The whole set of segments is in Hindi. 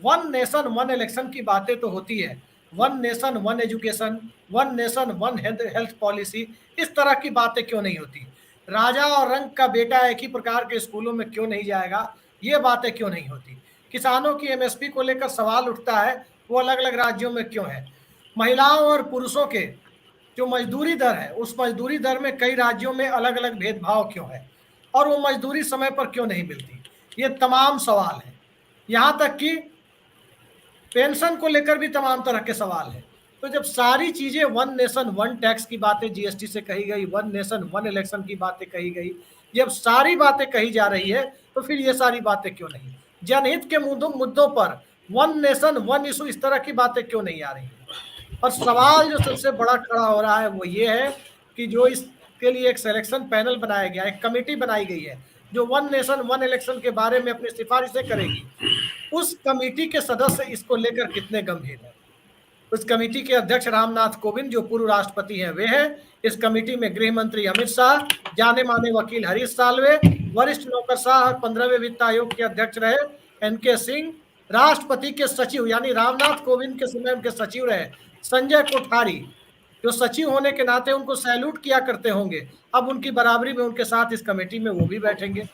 वन नेशन वन इलेक्शन की बातें तो होती है, one nation one education, one nation one health policy, इस तरह की बातें क्यों नहीं होती? राजा और रंक का बेटा एक ही प्रकार के स्कूलों में क्यों नहीं जाएगा, ये बातें क्यों नहीं होती? किसानों की एमएसपी को लेकर सवाल उठता है, वो अलग अलग राज्यों में क्यों है? महिलाओं और पुरुषों के जो मजदूरी दर है, उस मजदूरी दर में कई राज्यों में अलग अलग भेदभाव क्यों है, और वो मजदूरी समय पर क्यों नहीं मिलती? ये तमाम सवाल हैं। यहाँ तक कि पेंशन को लेकर भी तमाम तरह के सवाल हैं। तो जब सारी चीजें, वन नेशन वन टैक्स की बातें जीएसटी से कही गई, वन नेशन वन इलेक्शन की बातें कही गई, जब सारी बातें कही जा रही है तो फिर ये सारी बातें क्यों नहीं? जनहित के मुद्दों पर वन नेशन वन इशू, इस तरह की बातें क्यों नहीं आ रही है? और सवाल जो सबसे बड़ा खड़ा हो रहा है वो ये है कि जो इसके लिए एक सिलेक्शन पैनल बनाया गया, एक कमेटी बनाई गई है जो वन नेशन वन इलेक्शन के बारे में अपनी सिफारिशें करेगी, उस कमेटी के सदस्य इसको लेकर कितने गंभीर हैं? उस कमेटी के अध्यक्ष रामनाथ कोविंद जो पूर्व राष्ट्रपति हैं वे हैं। इस कमेटी में गृह मंत्री अमित शाह, जाने माने वकील हरीश साल्वे, वरिष्ठ नौकरशाह और 15वें वित्त आयोग के अध्यक्ष रहे एनके सिंह, राष्ट्रपति के सचिव यानी रामनाथ कोविंद के समय उनके सचिव रहे संजय कोठारी, जो सचिव होने के नाते उनको सैल्यूट किया करते होंगे, अब उनकी बराबरी में उनके साथ इस कमेटी में वो भी बैठेंगे।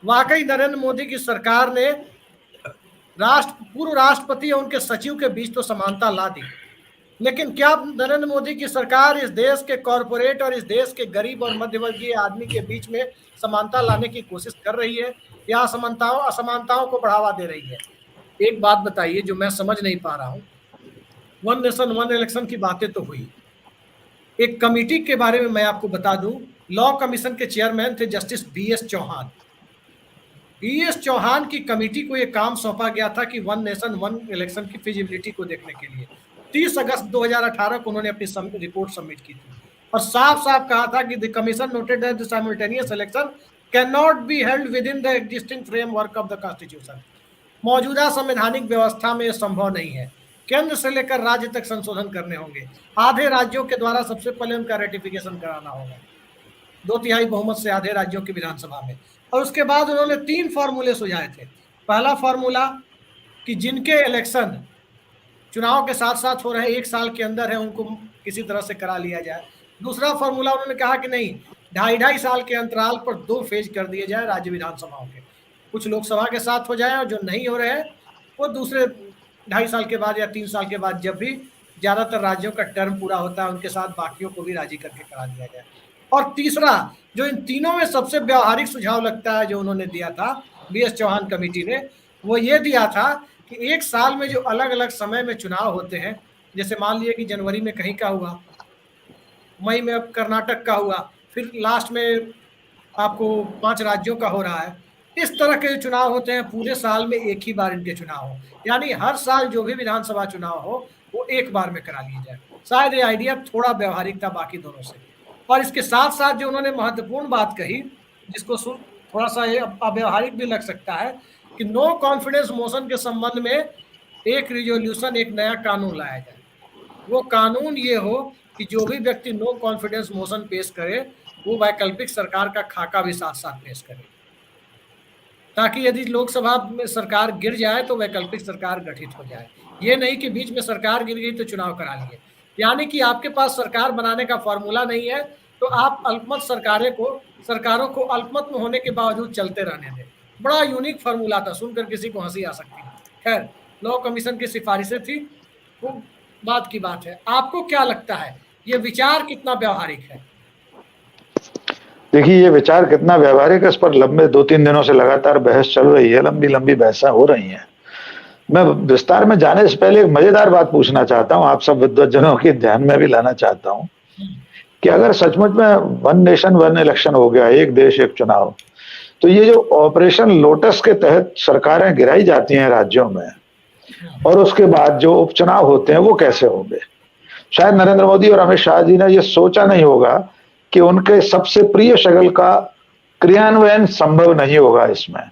वाकई नरेंद्र मोदी की सरकार ने पूर्व राष्ट्रपति और उनके सचिव के बीच तो समानता ला दी, लेकिन क्या नरेंद्र मोदी की सरकार इस देश के कॉरपोरेट और इस देश के गरीब और मध्यवर्गीय आदमी के बीच में समानता लाने की कोशिश कर रही है या असमानताओं को बढ़ावा दे रही है? एक बात बताइए जो मैं समझ नहीं पा रहा हूं। वन नेशन वन इलेक्शन की बातें तो हुई, एक कमेटी के बारे में मैं आपको बता दूं, लॉ कमीशन के चेयरमैन थे justice BS Chauhan. BS Chauhan की कमेटी को यह काम सौंपा गया था कि वन नेशन वन इलेक्शन की फिजिबिलिटी को देखने के लिए 30 अगस्त 2018 को उन्होंने अपनी रिपोर्ट सबमिट की थी और साफ साफ कहा था कि the commission noted that the simultaneous election can not be held with in the existing framework of the constitution. मौजूदा संवैधानिक व्यवस्था में यह संभव नहीं है, केंद्र से लेकर राज्य तक संशोधन करने होंगे, आधे राज्यों के द्वारा सबसे पहले उनका रेटिफिकेशन कराना होगा, 2/3 बहुमत से आधे राज्यों की विधानसभा में। और उसके बाद उन्होंने 3 फार्मूले सुझाए थे। पहला फार्मूला कि जिनके इलेक्शन चुनाव के साथ साथ हो रहे 1 साल के अंदर है उनको किसी तरह से करा लिया जाए। दूसरा फार्मूला उन्होंने कहा कि नहीं, 2.5 साल के अंतराल पर 2 फेज कर दिए जाए राज्य विधानसभाओं के, कुछ लोकसभा के साथ हो जाए और जो नहीं हो रहे हैं वो दूसरे 2.5 साल के बाद या 3 साल के बाद, जब भी ज्यादातर राज्यों का टर्म पूरा होता है उनके साथ बाकियों को भी राजी करके करा दिया जाए। और तीसरा जो इन तीनों में सबसे व्यवहारिक सुझाव लगता है जो उन्होंने दिया था बीएस चौहान कमेटी ने, वो ये दिया था कि 1 साल में जो अलग अलग समय में चुनाव होते हैं, जैसे मान लीजिए कि जनवरी में कहीं का हुआ, मई में अब कर्नाटक का हुआ, फिर लास्ट में आपको 5 राज्यों का हो रहा है, इस तरह के चुनाव होते हैं पूरे साल में एक ही बार इनके चुनाव हो, यानी हर साल जो भी विधानसभा चुनाव हो वो एक बार में करा लिया जाए। शायद ये आइडिया थोड़ा व्यवहारिक था बाकी दोनों से। और इसके साथ साथ जो उन्होंने महत्वपूर्ण बात कही, जिसको थोड़ा सा अव्यवहारिक भी लग सकता है, कि नो कॉन्फिडेंस मोशन के संबंध में एक रिजोल्यूशन, एक नया कानून लाया जाए। वो कानून ये हो कि जो भी व्यक्ति नो कॉन्फिडेंस मोशन पेश करे वो वैकल्पिक सरकार का खाका भी साथ साथ पेश करे, ताकि यदि लोकसभा में सरकार गिर जाए तो वैकल्पिक सरकार गठित हो जाए। ये नहीं कि बीच में सरकार गिर गई तो चुनाव करा लिए, यानी कि आपके पास सरकार बनाने का फॉर्मूला नहीं है तो आप अल्पमत सरकारों को अल्पमत में होने के बावजूद चलते रहने दें। बड़ा यूनिक फार्मूला था, सुनकर किसी को हंसी आ सकती है। खैर, लॉ कमीशन की सिफारिशें थी, वो बात की बात है। आपको क्या लगता है ये विचार कितना व्यवहारिक है? देखिए, ये विचार कितना व्यवहारिक है इस पर लंबे 2-3 दिनों से लगातार बहस चल रही है, लंबी लंबी बहसें हो रही हैं। मैं विस्तार में जाने से पहले एक मजेदार बात पूछना चाहता हूं, आप सब विद्वज्जनों के ध्यान में भी लाना चाहता हूं कि अगर सचमुच में वन नेशन वन इलेक्शन हो गया, एक देश एक चुनाव, तो ये जो ऑपरेशन लोटस के तहत सरकारें गिराई जाती हैं राज्यों में और उसके बाद जो उपचुनाव होते हैं वो कैसे होंगे? शायद नरेंद्र मोदी और अमित शाह जी ने ये सोचा नहीं होगा कि उनके सबसे प्रिय शगल का क्रियान्वयन संभव नहीं होगा इसमें,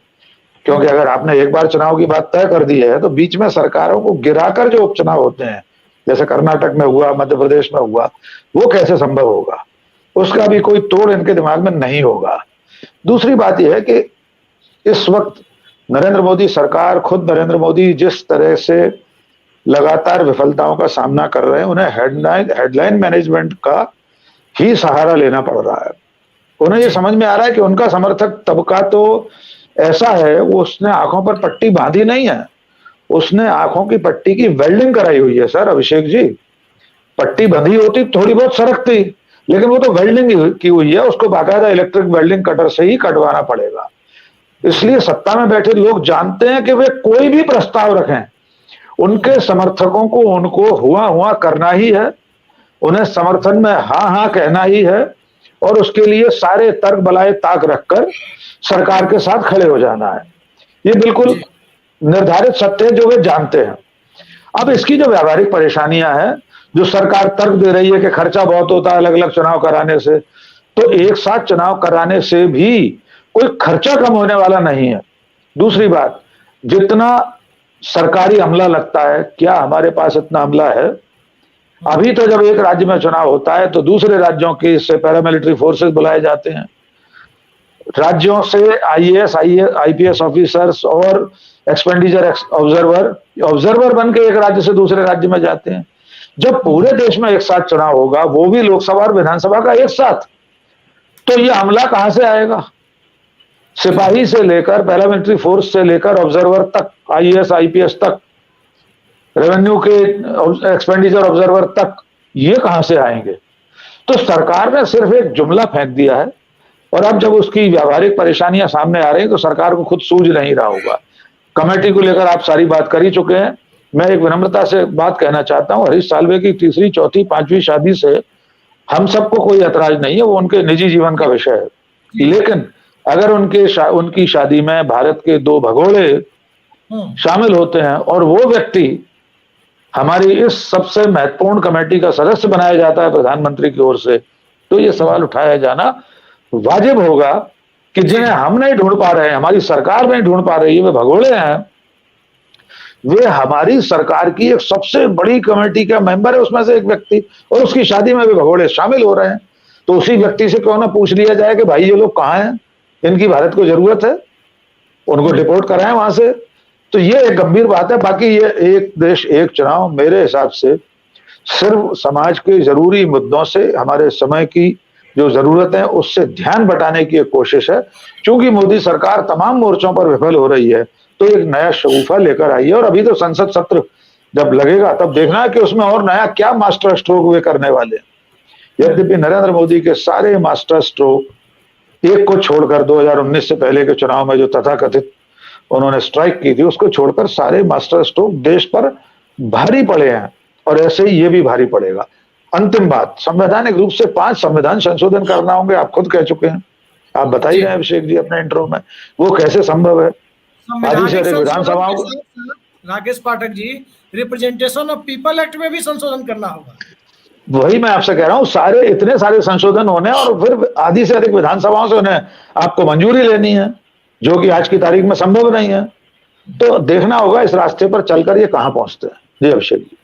क्योंकि अगर आपने एक बार चुनाव की बात तय कर दी है तो बीच में सरकारों को गिराकर जो उपचुनाव होते हैं, जैसे कर्नाटक में हुआ, मध्य प्रदेश में हुआ, वो कैसे संभव होगा? उसका भी कोई तोड़ इनके दिमाग में नहीं होगा। दूसरी बात यह है कि इस वक्त नरेंद्र मोदी सरकार, खुद नरेंद्र मोदी जिस तरह से लगातार विफलताओं का सामना कर रहे हैं, उन्हें हेडलाइन मैनेजमेंट का ही सहारा लेना पड़ रहा है। उन्हें ये समझ में आ रहा है कि उनका समर्थक तबका तो ऐसा है, वो उसने आंखों पर पट्टी बांधी नहीं है, उसने आंखों की पट्टी की वेल्डिंग कराई हुई है। सर अभिषेक जी, पट्टी बंधी होती थोड़ी बहुत सरकती, लेकिन वो तो वेल्डिंग की हुई है, उसको बाकायदा इलेक्ट्रिक वेल्डिंग कटर से ही कटवाना पड़ेगा। इसलिए सत्ता में बैठे लोग जानते हैं कि वे कोई भी प्रस्ताव रखें, उनके समर्थकों को उनको हुआ हुआ करना ही है, उन्हें समर्थन में हाँ हाँ कहना ही है, और उसके लिए सारे तर्क बलाए ताक रखकर सरकार के साथ खड़े हो जाना है। ये बिल्कुल निर्धारित सत्य है जो वे जानते हैं। अब इसकी जो व्यावहारिक परेशानियां हैं, जो सरकार तर्क दे रही है कि खर्चा बहुत होता है अलग अलग चुनाव कराने से, तो एक साथ चुनाव कराने से भी कोई खर्चा कम होने वाला नहीं है। दूसरी बात, जितना सरकारी अमला लगता है, क्या हमारे पास इतना अमला है? अभी तो जब एक राज्य में चुनाव होता है तो दूसरे राज्यों के से पैरामिलिट्री फोर्सेस बुलाए जाते हैं, राज्यों से आईएएस आईपीएस ऑफिसर्स और एक्सपेंडिचर ऑब्जर्वर बन के एक राज्य से दूसरे राज्य में जाते हैं। जब पूरे देश में एक साथ चुनाव होगा, वो भी लोकसभा और विधानसभा का एक साथ, तो ये अमला कहां से आएगा? सिपाही से लेकर पैरामिलिट्री फोर्स से लेकर ऑब्जर्वर तक, आईएएस आईपीएस तक, रेवेन्यू के एक्सपेंडिचर ऑब्जर्वर तक, ये कहां से आएंगे? तो सरकार ने सिर्फ एक जुमला फेंक दिया है, और अब जब उसकी व्यावहारिक परेशानियां सामने आ रही हैं तो सरकार को खुद सूझ नहीं रहा होगा। कमेटी को लेकर आप सारी बात कर ही चुके हैं। मैं एक विनम्रता से बात कहना चाहता हूं, हरीश साल्वे की तीसरी, चौथी, पांचवी शादी से हम सबको कोई ऐतराज नहीं है, वो उनके निजी जीवन का विषय है। लेकिन अगर उनकी शादी में भारत के 2 भगोड़े शामिल होते हैं और वो व्यक्ति हमारी इस सबसे महत्वपूर्ण कमेटी का सदस्य बनाया जाता है प्रधानमंत्री की ओर से, तो ये सवाल उठाया जाना वाजिब होगा कि जिन्हें हम नहीं ढूंढ पा रहे हैं, हमारी सरकार नहीं ढूंढ पा रही है, वे भगोड़े हैं, वे हमारी सरकार की एक सबसे बड़ी कमेटी का मेंबर है, उसमें से एक व्यक्ति, और उसकी शादी में भी भगोड़े शामिल हो रहे हैं। तो उसी व्यक्ति से क्यों ना पूछ लिया जाए कि भाई ये लोग कहां हैं, इनकी भारत को जरूरत है, उनको डिपोर्ट कराएं वहां से। तो ये एक गंभीर बात है। बाकी ये एक देश एक चुनाव मेरे हिसाब से सिर्फ समाज के जरूरी मुद्दों से, हमारे समय की जो जरूरत है उससे ध्यान बटाने की एक कोशिश है। क्योंकि मोदी सरकार तमाम मोर्चों पर विफल हो रही है, तो एक नया शगुफा लेकर आई है, और अभी तो संसद सत्र जब लगेगा तब देखना है कि उसमें और नया क्या मास्टर स्ट्रोक वे करने वाले हैं। यद्यपि नरेंद्र मोदी के सारे मास्टर स्ट्रोक, एक को छोड़कर 2019 से पहले के चुनाव में जो तथाकथित उन्होंने स्ट्राइक की थी, उसको छोड़कर सारे मास्टर स्ट्रोक देश पर भारी पड़े हैं, और ऐसे ही ये भी भारी पड़ेगा। अंतिम बात, संवैधानिक रूप से 5 संविधान संशोधन करना होंगे, आप खुद कह चुके हैं, आप बताइए अभिषेक जी अपने इंट्रो में, वो कैसे संभव है? आदि से अधिक विधानसभाओं को, Rakesh Pathak ji, representation of people act में भी संशोधन करना होगा। वही मैं आपसे कह रहा हूं, सारे इतने सारे संशोधन होने, और फिर आधी से अधिक विधानसभाओं से उन्हें आपको मंजूरी लेनी है, जो कि आज की तारीख में संभव नहीं है। तो देखना होगा इस रास्ते पर चलकर ये कहां पहुंचते हैं। जी अभिषेक जी।